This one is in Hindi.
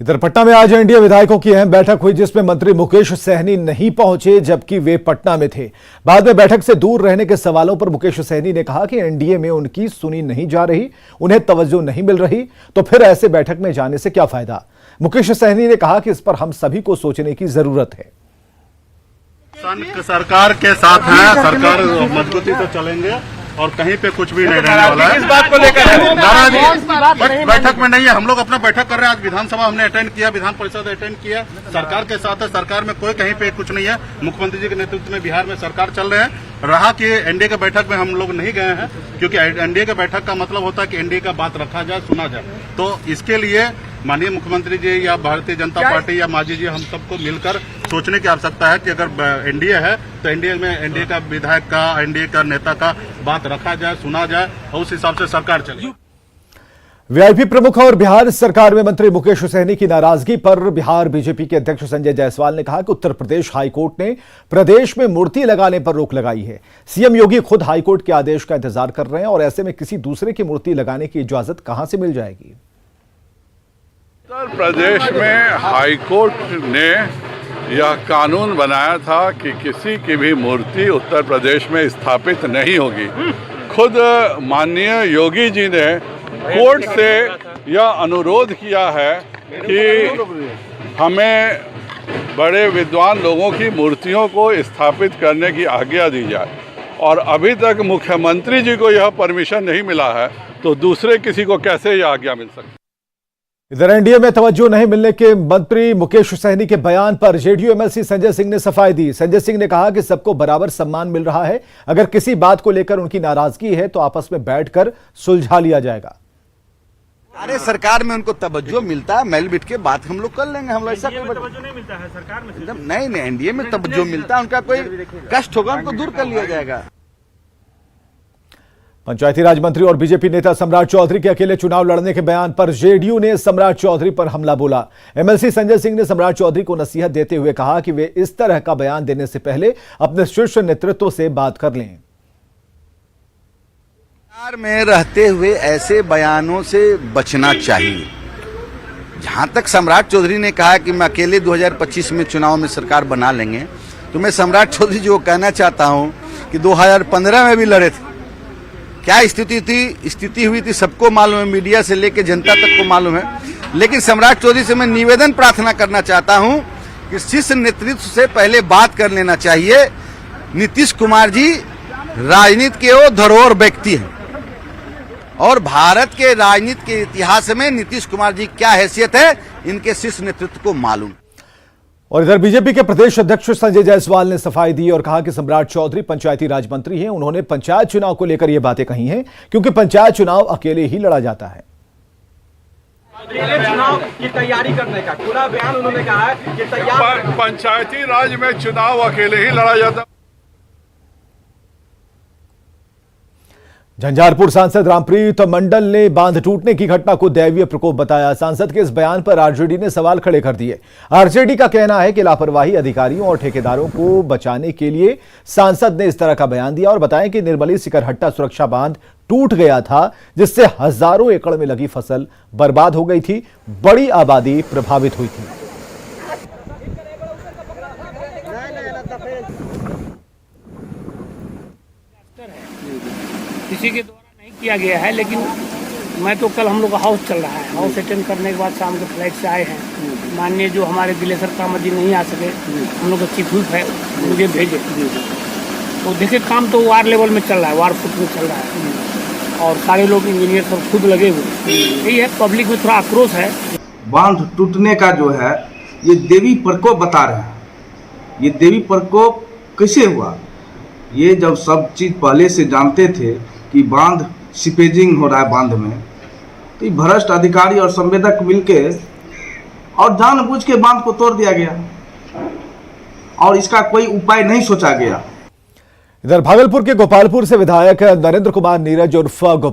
इधर पटना में आज एनडीए विधायकों की अहम बैठक हुई, जिसमें मंत्री मुकेश सहनी नहीं पहुंचे, जबकि वे पटना में थे। बाद में बैठक से दूर रहने के सवालों पर मुकेश सहनी ने कहा कि एनडीए में उनकी सुनी नहीं जा रही, उन्हें तवज्जो नहीं मिल रही, तो फिर ऐसे बैठक में जाने से क्या फायदा। मुकेश सहनी ने कहा कि इस पर हम सभी को सोचने की जरूरत है। सरकार के साथ है, सरकार मजबूती से चलेंगे और कहीं पे कुछ भी नहीं रहने वाला है। इस बात को लेकर नाराजगी बैठक में नहीं है। हम लोग अपना बैठक कर रहे हैं। आज विधानसभा हमने अटेंड किया, विधान परिषद अटेंड किया। सरकार के साथ है, सरकार में कोई कहीं पे कुछ नहीं है। मुख्यमंत्री जी के नेतृत्व में बिहार में सरकार चल रहे हैं। रहा कि एनडीए के बैठक में हम लोग नहीं गए हैं, क्योंकि एनडीए के बैठक का मतलब होता है कि एनडीए का बात रखा जाए, सुना जाए। तो इसके लिए माननीय मुख्यमंत्री जी या भारतीय जनता पार्टी या मांझी जी, हम सबको मिलकर सोचने की आवश्यकता है कि अगर एनडीए है तो एनडीए में एनडीए का विधायक का, एनडीए का नेता का बात रखा जाए, सुना जाए और उस हिसाब से सरकार चले। वीआईपी प्रमुख और बिहार सरकार में मंत्री मुकेश सहनी की नाराजगी पर बिहार बीजेपी के अध्यक्ष संजय जायसवाल ने कहा कि उत्तर प्रदेश हाईकोर्ट ने प्रदेश में मूर्ति लगाने पर रोक लगाई है। सीएम योगी खुद हाईकोर्ट के आदेश का इंतजार कर रहे हैं और ऐसे में किसी दूसरे की मूर्ति लगाने की इजाजत कहां से मिल जाएगी। उत्तर प्रदेश में हाईकोर्ट ने यह कानून बनाया था कि किसी की भी मूर्ति उत्तर प्रदेश में स्थापित नहीं होगी। खुद माननीय योगी जी ने कोर्ट से यह अनुरोध किया है कि हमें बड़े विद्वान लोगों की मूर्तियों को स्थापित करने की आज्ञा दी जाए, और अभी तक मुख्यमंत्री जी को यह परमिशन नहीं मिला है, तो दूसरे किसी को कैसे यह आज्ञा मिल सकती। इधर एनडीए में तवज्जो नहीं मिलने के मंत्री मुकेश सहनी के बयान पर जेडीयू एमएलसी संजय सिंह ने सफाई दी। संजय सिंह ने कहा कि सबको बराबर सम्मान मिल रहा है, अगर किसी बात को लेकर उनकी नाराजगी है तो आपस में बैठकर सुलझा लिया जाएगा। अरे सरकार में उनको तवज्जो मिलता है, मिल बैठ के बात हम लोग कर लेंगे। हम लोग ऐसा तवज्जो नहीं मिलता है सरकार में, नहीं एनडीए में तवज्जो मिलता है, उनका कोई कष्ट होगा उनको दूर कर लिया जाएगा। पंचायती राज मंत्री और बीजेपी नेता सम्राट चौधरी के अकेले चुनाव लड़ने के बयान पर जेडीयू ने सम्राट चौधरी पर हमला बोला। एमएलसी संजय सिंह ने सम्राट चौधरी को नसीहत देते हुए कहा कि वे इस तरह का बयान देने से पहले अपने शीर्ष नेतृत्व से बात कर लें। सरकार में रहते हुए ऐसे बयानों से बचना चाहिए। जहां तक सम्राट चौधरी ने कहा कि मैं अकेले 2025 में चुनाव में सरकार बना लेंगे, तो मैं सम्राट चौधरी जी को कहना चाहता हूं कि 2015 में भी लड़े थे। क्या स्थिति हुई थी सबको मालूम है, मीडिया से लेकर जनता तक को मालूम है। लेकिन सम्राट चौधरी से मैं निवेदन प्रार्थना करना चाहता हूं कि शीर्ष नेतृत्व से पहले बात कर लेना चाहिए। नीतीश कुमार जी राजनीति के वो धरोहर व्यक्ति हैं, और भारत के राजनीति के इतिहास में नीतीश कुमार जी क्या हैसियत है, इनके शीर्ष नेतृत्व को मालूम। और इधर बीजेपी के प्रदेश अध्यक्ष संजय जायसवाल ने सफाई दी और कहा कि सम्राट चौधरी पंचायती राज मंत्री हैं। उन्होंने पंचायत चुनाव को लेकर ये बातें कही हैं, क्योंकि पंचायत चुनाव अकेले ही लड़ा जाता है। चुनाव की तैयारी करने का पूरा बयान उन्होंने कहा है कि तैयार पंचायती राज में चुनाव अकेले ही लड़ा जाता। झंझारपुर सांसद रामप्रीत मंडल ने बांध टूटने की घटना को दैवीय प्रकोप बताया। सांसद के इस बयान पर आरजेडी ने सवाल खड़े कर दिए। आरजेडी का कहना है कि लापरवाही अधिकारियों और ठेकेदारों को बचाने के लिए सांसद ने इस तरह का बयान दिया, और बताएं कि निर्मली सिकरहट्टा सुरक्षा बांध टूट गया था, जिससे हजारों एकड़ में लगी फसल बर्बाद हो गई थी, बड़ी आबादी प्रभावित हुई थी। किसी के द्वारा नहीं किया गया है, लेकिन मैं तो कल हम लोग का हाउस चल रहा है, हाउस अटेंड करने के बाद शाम के फ्लाइट से आए हैं। माननीय जो हमारे दिलेसर कामत जी नहीं आ सके, हम लोग का चीफ व्हिप है, मुझे भेजे। तो देखिए काम तो वार लेवल में चल रहा है, वार फुट में चल रहा है, और सारे लोग इंजीनियर सब खुद लगे हुए। यही है, पब्लिक में थोड़ा आक्रोश है। बांध टूटने का जो है ये देवी प्रकोप बता रहे हैं। ये देवी प्रकोप कैसे हुआ? ये जब सब चीज़ पहले से जानते थे कि बांध सीपेजिंग हो रहा है बांध में, तो भ्रष्ट अधिकारी और संवेदक मिलके और जानबूझ के बांध को तोड़ दिया गया, और इसका कोई उपाय नहीं सोचा गया। इधर भागलपुर के गोपालपुर से विधायक नरेंद्र कुमार नीरज उर्फ